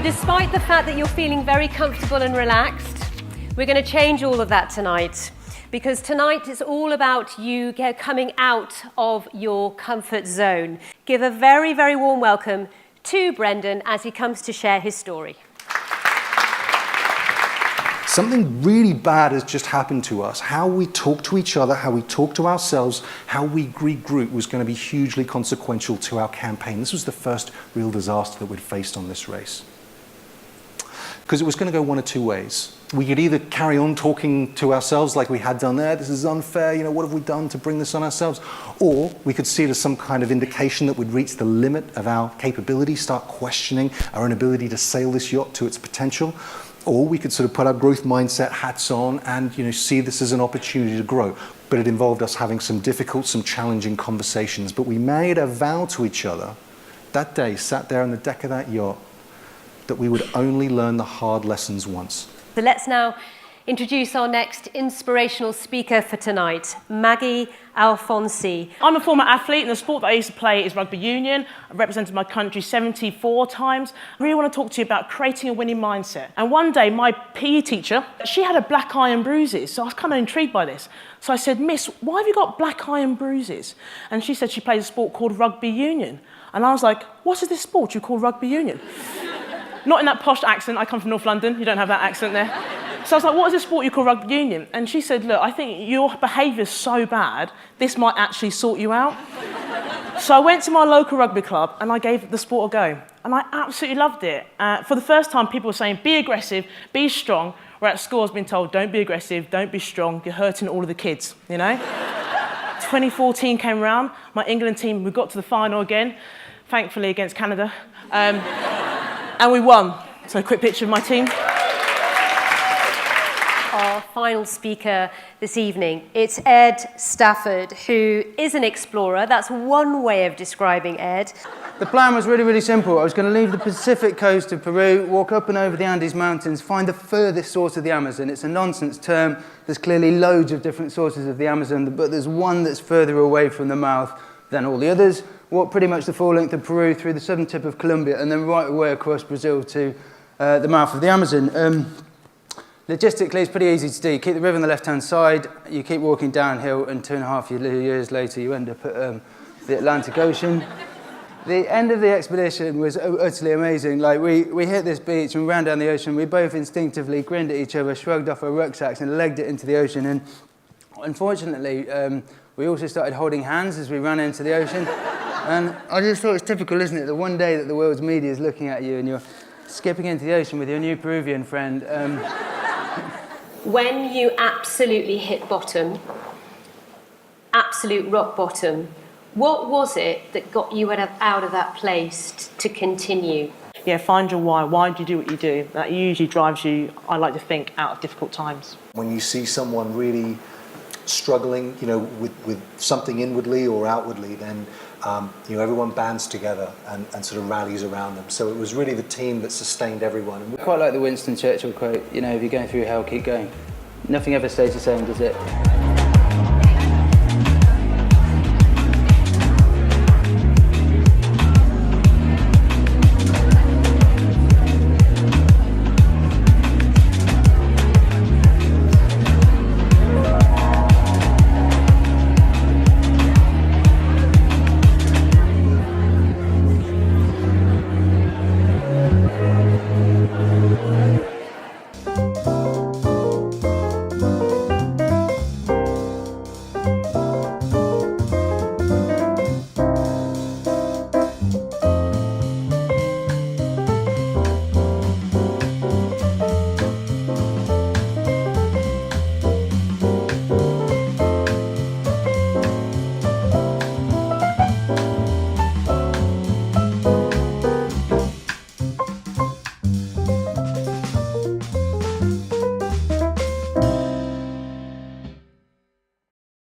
despite the fact that you're feeling very comfortable and relaxed, we're going to change all of that tonight. Because tonight is all about you coming out of your comfort zone. Give a very, very warm welcome to Brendan as he comes to share his story. Something really bad has just happened to us. How we talk to each other, how we talk to ourselves, how we regroup was going to be hugely consequential to our campaign. This was the first real disaster that we'd faced on this race. Because it was going to go one of two ways. We could either carry on talking to ourselves like we had done there, this is unfair, you know, what have we done to bring this on ourselves? Or we could see it as some kind of indication that we'd reached the limit of our capability, start questioning our inability to sail this yacht to its potential. Or we could sort of put our growth mindset hats on and, you know, see this as an opportunity to grow. But it involved us having some difficult, some challenging conversations. But we made a vow to each other that day, sat there on the deck of that yacht, that we would only learn the hard lessons once. So let's now introduce our next inspirational speaker for tonight, Maggie Alphonsi. I'm a former athlete, and the sport that I used to play is rugby union. I've represented my country 74 times. I really want to talk to you about creating a winning mindset. And one day, my PE teacher, she had a black eye and bruises, so I was kind of intrigued by this. So I said, "Miss, why have you got black eye and bruises?" And she said she plays a sport called rugby union. And I was like, "What is this sport you call rugby union?" Not in that posh accent, I come from North London, you don't have that accent there. So I was like, "What is this sport you call rugby union?" And she said, "Look, I think your behaviour's so bad, this might actually sort you out." So I went to my local rugby club and I gave the sport a go. And I absolutely loved it. For the first time, people were saying, be aggressive, be strong, where at school I was being told, don't be aggressive, don't be strong, you're hurting all of the kids, you know? 2014 came around, my England team, we got to the final again, thankfully against Canada. And we won. So a quick picture of my team. Our final speaker this evening, it's Ed Stafford, who is an explorer. That's one way of describing Ed. The plan was really, really simple. I was going to leave the Pacific coast of Peru, walk up and over the Andes Mountains, find the furthest source of the Amazon. It's a nonsense term. There's clearly loads of different sources of the Amazon, but there's one that's further away from the mouth than all the others. Walk pretty much the full length of Peru through the southern tip of Colombia and then right away across Brazil to the mouth of the Amazon. Logistically, it's pretty easy to do. You keep the river on the left-hand side, you keep walking downhill, and 2.5 years later, you end up at the Atlantic Ocean. The end of the expedition was utterly amazing. Like, we hit this beach and we ran down the ocean. We both instinctively grinned at each other, shrugged off our rucksacks, and legged it into the ocean. And unfortunately, we also started holding hands as we ran into the ocean. And I just thought it's typical, isn't it, that one day that the world's media is looking at you and you're skipping into the ocean with your new Peruvian friend. When you absolutely hit bottom, absolute rock bottom, what was it that got you out of that place to continue? Yeah, find your why. Why do you do what you do? That usually drives you, I like to think, out of difficult times. When you see someone really struggling, you know, with something inwardly or outwardly, then you know, everyone bands together and sort of rallies around them. So it was really the team that sustained everyone. I quite like the Winston Churchill quote, you know, if you're going through hell, keep going. Nothing ever stays the same, does it?